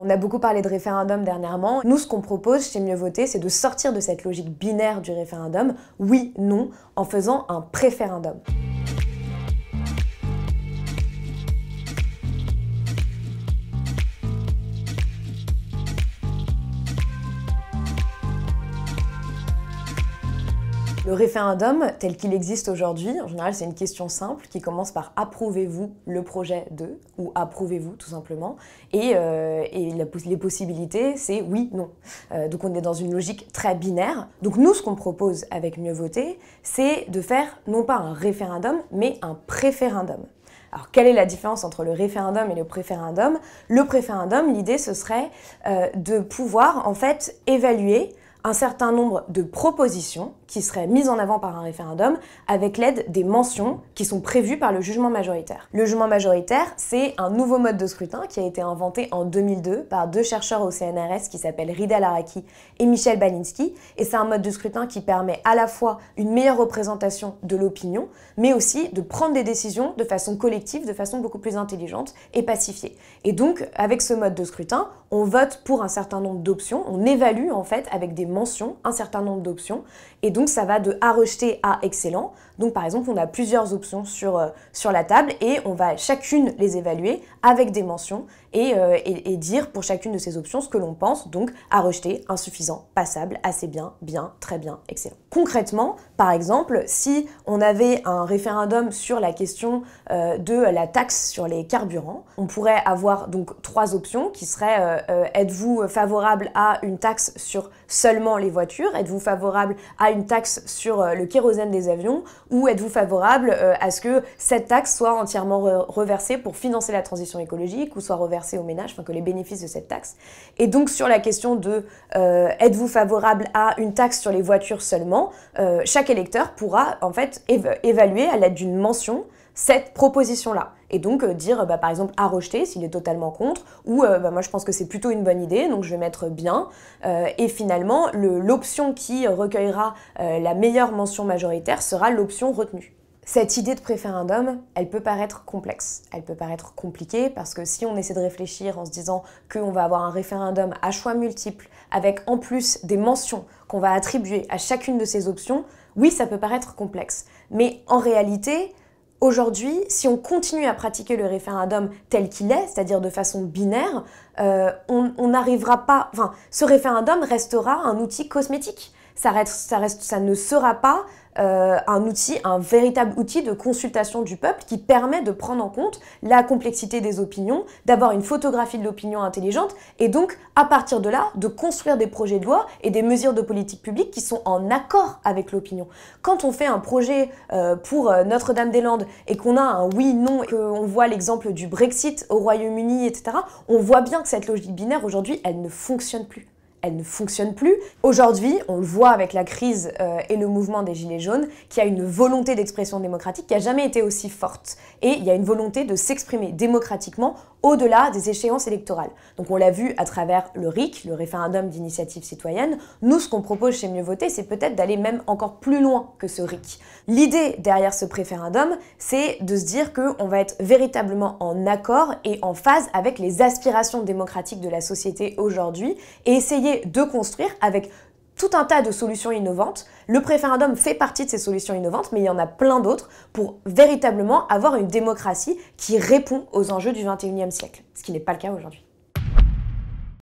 On a beaucoup parlé de référendum dernièrement. Nous, ce qu'on propose chez Mieux Voter, c'est de sortir de cette logique binaire du référendum, oui, non, en faisant un préférendum. Le référendum, tel qu'il existe aujourd'hui, en général, c'est une question simple qui commence par « approuvez-vous le projet de » ou « approuvez-vous » tout simplement. Et les possibilités, c'est « oui, non ». Donc on est dans une logique très binaire. Donc nous, ce qu'on propose avec Mieux Voter, c'est de faire non pas un référendum, mais un préférendum. Alors, quelle est la différence entre le référendum et le préférendum? Le préférendum, l'idée, ce serait de pouvoir, en fait, évaluer un certain nombre de propositions qui seraient mises en avant par un référendum avec l'aide des mentions qui sont prévues par le jugement majoritaire. Le jugement majoritaire, c'est un nouveau mode de scrutin qui a été inventé en 2002 par deux chercheurs au CNRS qui s'appellent Rida Laraki et Michel Balinski. Et c'est un mode de scrutin qui permet à la fois une meilleure représentation de l'opinion, mais aussi de prendre des décisions de façon collective, de façon beaucoup plus intelligente et pacifiée. Et donc, avec ce mode de scrutin, on vote pour un certain nombre d'options, on évalue en fait avec des mentions un certain nombre d'options, et donc ça va de à rejeter à excellent. Donc par exemple, on a plusieurs options sur la table et on va chacune les évaluer avec des mentions et dire pour chacune de ces options ce que l'on pense, donc à rejeter, insuffisant, passable, assez bien, bien, très bien, excellent. Concrètement, par exemple, si on avait un référendum sur la question de la taxe sur les carburants, on pourrait avoir donc trois options qui seraient êtes-vous favorable à une taxe sur seulement les voitures? Êtes-vous favorable à une taxe sur le kérosène des avions? Ou êtes-vous favorable à ce que cette taxe soit entièrement reversée pour financer la transition écologique ou soit reversée aux ménages, enfin que les bénéfices de cette taxe? Et donc sur la question de êtes-vous favorable à une taxe sur les voitures seulement, chaque électeur pourra en fait évaluer à l'aide d'une mention cette proposition-là. Et donc dire par exemple à rejeter s'il est totalement contre, ou moi je pense que c'est plutôt une bonne idée, donc je vais mettre bien. Et finalement, l'option qui recueillera la meilleure mention majoritaire sera l'option retenue. Cette idée de préférendum, elle peut paraître complexe, elle peut paraître compliquée, parce que si on essaie de réfléchir en se disant qu'on va avoir un référendum à choix multiples, avec en plus des mentions qu'on va attribuer à chacune de ces options, oui, ça peut paraître complexe. Mais en réalité, aujourd'hui, si on continue à pratiquer le référendum tel qu'il est, c'est-à-dire de façon binaire, on n'arrivera pas... Enfin, ce référendum restera un outil cosmétique. Ça ne sera pas un véritable outil de consultation du peuple qui permet de prendre en compte la complexité des opinions, d'avoir une photographie de l'opinion intelligente et donc, à partir de là, de construire des projets de loi et des mesures de politique publique qui sont en accord avec l'opinion. Quand on fait un projet pour Notre-Dame-des-Landes et qu'on a un oui-non, qu'on voit l'exemple du Brexit au Royaume-Uni, etc., on voit bien que cette logique binaire, aujourd'hui, elle ne fonctionne plus. Elle ne fonctionne plus. Aujourd'hui, on le voit avec la crise et le mouvement des Gilets jaunes, qu'il y a une volonté d'expression démocratique qui n'a jamais été aussi forte. Et il y a une volonté de s'exprimer démocratiquement au-delà des échéances électorales. Donc on l'a vu à travers le RIC, le référendum d'initiative citoyenne. Nous, ce qu'on propose chez Mieux Voter, c'est peut-être d'aller même encore plus loin que ce RIC. L'idée derrière ce préférendum, c'est de se dire qu'on va être véritablement en accord et en phase avec les aspirations démocratiques de la société aujourd'hui et essayer de construire avec tout un tas de solutions innovantes. Le préférendum fait partie de ces solutions innovantes, mais il y en a plein d'autres pour véritablement avoir une démocratie qui répond aux enjeux du XXIe siècle, ce qui n'est pas le cas aujourd'hui.